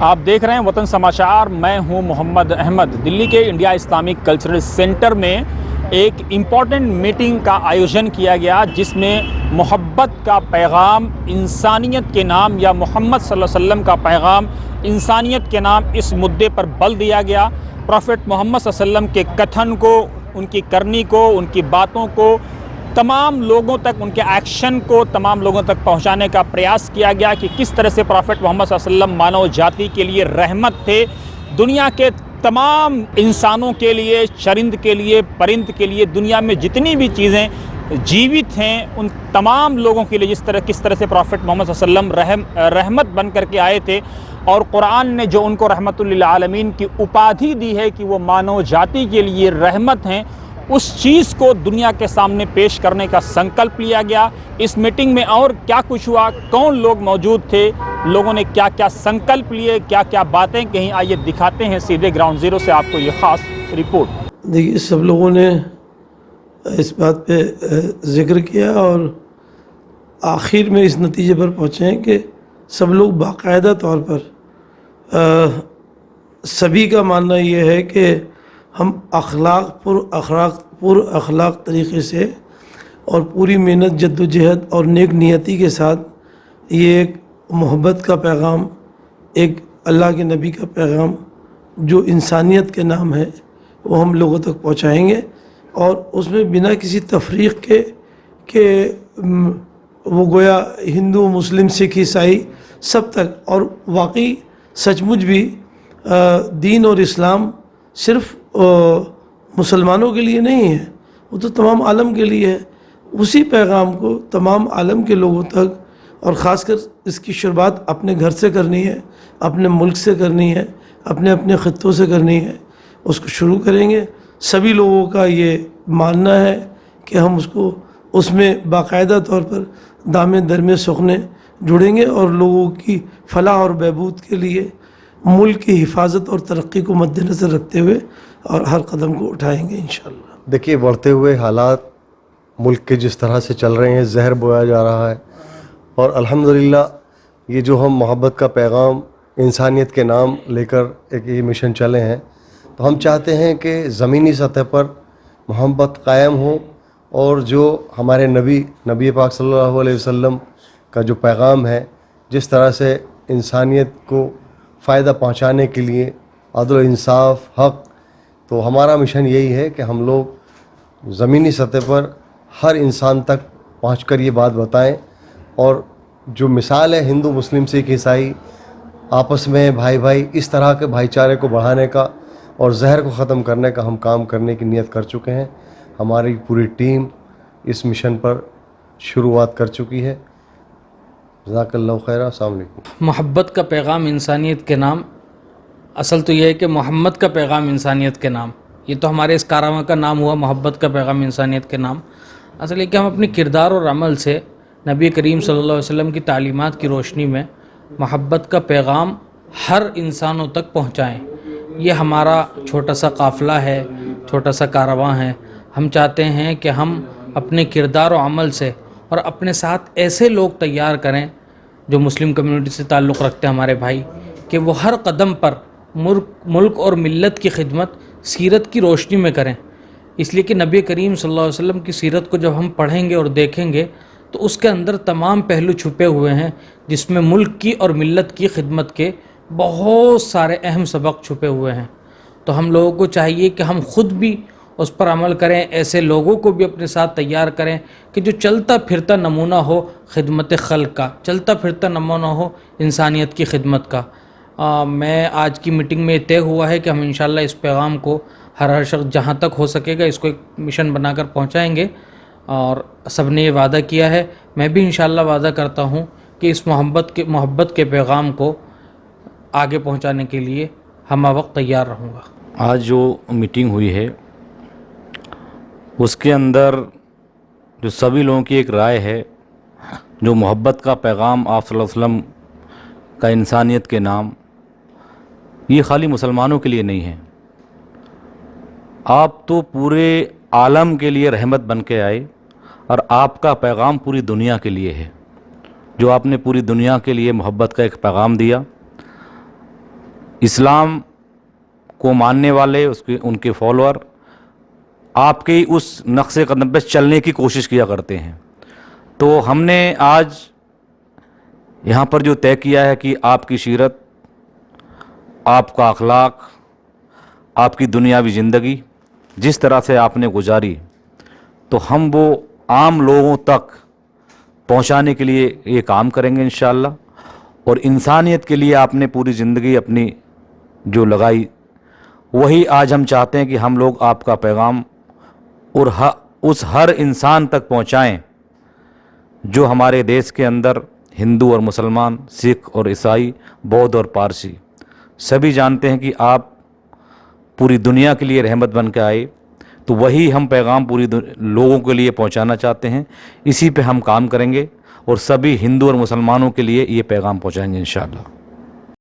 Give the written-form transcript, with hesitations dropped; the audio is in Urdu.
آپ دیکھ رہے ہیں وطن سماچار، میں ہوں محمد احمد۔ دلی کے انڈیا اسلامک کلچرل سینٹر میں ایک امپورٹنٹ میٹنگ کا آیوجن کیا گیا، جس میں محبت کا پیغام انسانیت کے نام یا محمد صلی اللہ علیہ وسلم کا پیغام انسانیت کے نام اس مدعے پر بل دیا گیا۔ پروفٹ محمد صلی اللہ علیہ وسلم کے کتھن کو، ان کی کرنی کو، ان کی باتوں کو تمام لوگوں تک، ان کے ایکشن کو تمام لوگوں تک پہنچانے کا پریاس کیا گیا کہ کس طرح سے پروفٹ محمد صلی اللہ علیہ وسلم مانو جاتی کے لیے رحمت تھے، دنیا کے تمام انسانوں کے لیے، چرند کے لیے، پرند کے لیے، دنیا میں جتنی بھی چیزیں جیوت ہیں ان تمام لوگوں کے لیے کس طرح سے پروفٹ محمد صلی اللہ علیہ وسلم رحمت بن کر کے آئے تھے، اور قرآن نے جو ان کو رحمت للعالمین کی اپادھی دی ہے کہ وہ مانو جاتی کے لیے رحمت ہیں، اس چیز کو دنیا کے سامنے پیش کرنے کا سنکلپ لیا گیا۔ اس میٹنگ میں اور کیا کچھ ہوا، کون لوگ موجود تھے، لوگوں نے کیا کیا سنکلپ لیے، کیا کیا باتیں کہیں، آئیے دکھاتے ہیں سیدھے گراؤنڈ زیرو سے آپ کو یہ خاص رپورٹ۔ دیکھیے، سب لوگوں نے اس بات پہ ذکر کیا اور آخر میں اس نتیجے پر پہنچے ہیں کہ سب لوگ باقاعدہ طور پر سبھی کا ماننا یہ ہے کہ ہم پر اخلاق طریقے سے اور پوری محنت، جد و جہد اور نیک نیتی کے ساتھ یہ ایک محبت کا پیغام، ایک اللہ کے نبی کا پیغام جو انسانیت کے نام ہے، وہ ہم لوگوں تک پہنچائیں گے، اور اس میں بنا کسی تفریق کے کہ وہ گویا ہندو، مسلم، سکھ، عیسائی سب تک۔ اور واقعی سچ مچ بھی دین اور اسلام صرف مسلمانوں کے لیے نہیں ہے، وہ تو تمام عالم کے لیے ہے۔ اسی پیغام کو تمام عالم کے لوگوں تک، اور خاص کر اس کی شروعات اپنے گھر سے کرنی ہے، اپنے ملک سے کرنی ہے، اپنے خطوں سے کرنی ہے، اس کو شروع کریں گے۔ سبھی لوگوں کا یہ ماننا ہے کہ ہم اس میں باقاعدہ طور پر دامے درمے سخنے جڑیں گے، اور لوگوں کی فلاح اور بہبود کے لیے ملک کی حفاظت اور ترقی کو مد نظر رکھتے ہوئے اور ہر قدم کو اٹھائیں گے انشاءاللہ۔ دیکھیے، بڑھتے ہوئے حالات ملک کے جس طرح سے چل رہے ہیں، زہر بویا جا رہا ہے، اور الحمدللہ یہ جو ہم محبت کا پیغام انسانیت کے نام لے کر ایک یہ مشن چلے ہیں، تو ہم چاہتے ہیں کہ زمینی سطح پر محبت قائم ہو، اور جو ہمارے نبی پاک صلی اللہ علیہ وسلم کا جو پیغام ہے، جس طرح سے انسانیت کو فائدہ پہنچانے کے لیے عدل و انصاف، حق، تو ہمارا مشن یہی ہے کہ ہم لوگ زمینی سطح پر ہر انسان تک پہنچ کر یہ بات بتائیں، اور جو مثال ہے ہندو، مسلم، سکھ، عیسائی آپس میں بھائی اس طرح کے بھائی چارے کو بڑھانے کا اور زہر کو ختم کرنے کا ہم کام کرنے کی نیت کر چکے ہیں۔ ہماری پوری ٹیم اس مشن پر شروعات کر چکی ہے۔ جزاک اللہ خیر۔ السلام علیکم۔ محبت کا پیغام انسانیت کے نام، اصل تو یہ ہے کہ محمد کا پیغام انسانیت کے نام، یہ تو ہمارے اس کارواں کا نام ہوا، محبت کا پیغام انسانیت کے نام۔ اصل یہ کہ ہم اپنے کردار اور عمل سے نبی کریم صلی اللہ علیہ وسلم کی تعلیمات کی روشنی میں محبت کا پیغام ہر انسانوں تک پہنچائیں۔ یہ ہمارا چھوٹا سا قافلہ ہے، چھوٹا سا کارواں ہے۔ ہم چاہتے ہیں کہ ہم اپنے کردار و عمل سے اور اپنے ساتھ ایسے لوگ تیار کریں جو مسلم کمیونٹی سے تعلق رکھتے ہیں، ہمارے بھائی، کہ وہ ہر قدم پر ملک اور ملت کی خدمت سیرت کی روشنی میں کریں۔ اس لیے کہ نبی کریم صلی اللہ علیہ وسلم کی سیرت کو جب ہم پڑھیں گے اور دیکھیں گے تو اس کے اندر تمام پہلو چھپے ہوئے ہیں، جس میں ملک کی اور ملت کی خدمت کے بہت سارے اہم سبق چھپے ہوئے ہیں۔ تو ہم لوگوں کو چاہیے کہ ہم خود بھی اس پر عمل کریں، ایسے لوگوں کو بھی اپنے ساتھ تیار کریں کہ جو چلتا پھرتا نمونہ ہو خدمت خلق کا، چلتا پھرتا نمونہ ہو انسانیت کی خدمت کا۔ میں آج کی میٹنگ میں طے ہوا ہے کہ ہم انشاءاللہ اس پیغام کو ہر شخص جہاں تک ہو سکے گا اس کو ایک مشن بنا کر پہنچائیں گے، اور سب نے یہ وعدہ کیا ہے۔ میں بھی انشاءاللہ وعدہ کرتا ہوں کہ اس محبت کے پیغام کو آگے پہنچانے کے لیے ہم وقت تیار رہوں گا۔ آج جو میٹنگ ہوئی ہے اس کے اندر جو سبھی لوگوں کی ایک رائے ہے، جو محبت کا پیغام آپ صلی اللہ علیہ وسلم کا انسانیت کے نام، یہ خالی مسلمانوں کے لیے نہیں ہے، آپ تو پورے عالم کے لیے رحمت بن کے آئے، اور آپ کا پیغام پوری دنیا کے لیے ہے، جو آپ نے پوری دنیا کے لیے محبت کا ایک پیغام دیا۔ اسلام کو ماننے والے ان کے فالوور آپ کے اس نقش قدم پہ چلنے کی کوشش کیا کرتے ہیں. تو ہم نے آج یہاں پر جو طے کیا ہے کہ آپ کی سیرت، آپ کا اخلاق، آپ کی دنیاوی زندگی جس طرح سے آپ نے گزاری، تو ہم وہ عام لوگوں تک پہنچانے کے لیے یہ کام کریں گے انشاءاللہ. اور انسانیت کے لیے آپ نے پوری زندگی اپنی جو لگائی، وہی آج ہم چاہتے ہیں کہ ہم لوگ آپ کا پیغام اور اس ہر انسان تک پہنچائیں جو ہمارے دیش کے اندر ہندو اور مسلمان، سکھ اور عیسائی، بودھ اور پارسی سبھی جانتے ہیں کہ آپ پوری دنیا کے لیے رحمت بن کے آئے. تو وہی ہم پیغام پوری لوگوں کے لیے پہنچانا چاہتے ہیں. اسی پہ ہم کام کریں گے اور سبھی ہندو اور مسلمانوں کے لیے یہ پیغام پہنچائیں گے انشاءاللہ.